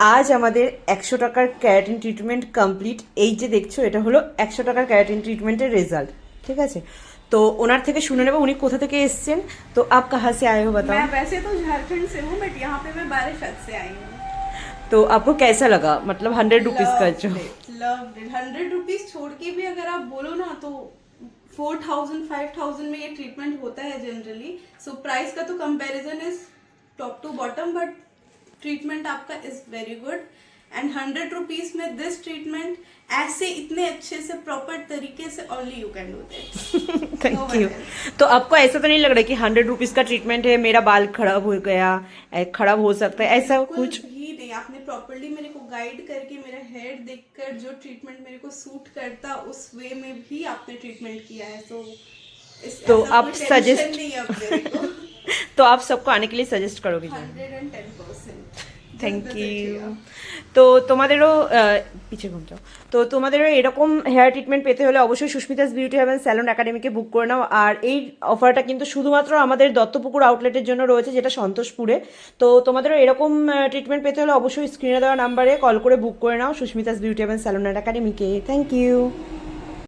আজ আমাদের 100 টাকার ক্যারাটিন ট্রিটমেন্ট কমপ্লিট। এই যে দেখছো এটা হলো 100 টাকার ক্যারাটিন ট্রিটমেন্টের রেজাল্ট। ঠিক আছে, তো ওনার থেকে শুনে নেবো উনি কোথা থেকে এসছেন। তো আপ কাহা সে আয়ে হো বাতাও। मैं वैसे तो झारखंड से हूँ बट यहाँ पे मैं बारिशत से आई हूँ। तो आपको कैसा लगा, मतलब 100 रुपीज का जो? Loved it. 100 रुपीज छोड़ के भी अगर आप बोलो ना तो 4000 5000 में ये ट्रीटमेंट होता है जनरली। सो प्राइस का तो comparison is top to bottom but treatment आपका is very good. And 100 rupees में दिस ट्रीटमेंट ऐसे इतने अच्छे से प्रॉपर तरीके से only you can do that. Thank you. तो आपको ऐसा तो नहीं लग रहा है कि 100 रुपीज का ट्रीटमेंट है, मेरा बाल खराब हो गया, खराब हो सकता है, ऐसा बिल्कुल कुछ? भी नहीं। आपने प्रॉपर्ली मेरे को गाइड करके मेरा हेयर देखकर जो ट्रीटमेंट मेरे को सूट करता उस वे में भी आपने ट्रीटमेंट किया है। सो तो ऐसा आप कोई टेंशन suggest- नहीं है अब मेरे को। तो आप सबको आने के लिए सजेस्ट करोगे? 110%। Thank you. তো তোমাদেরও পিছে ঘুম যাও। তো তোমাদেরও এরকম হেয়ার ট্রিটমেন্ট পেতে হলে অবশ্যই সুস্মিতাস বিউটি হেভেন স্যালন একাডেমিকে বুক করে নাও। আর এই অফারটা কিন্তু শুধুমাত্র আমাদের দত্তপুকুর আউটলেটের জন্য রয়েছে, যেটা সন্তোষপুরে। তো তোমাদেরও এরকম ট্রিটমেন্ট পেতে হলে অবশ্যই স্ক্রিনে দেওয়া নাম্বারে কল করে বুক করে নাও সুস্মিতাস বিউটি হেভেন স্যালন একাডেমিকে। Thank you.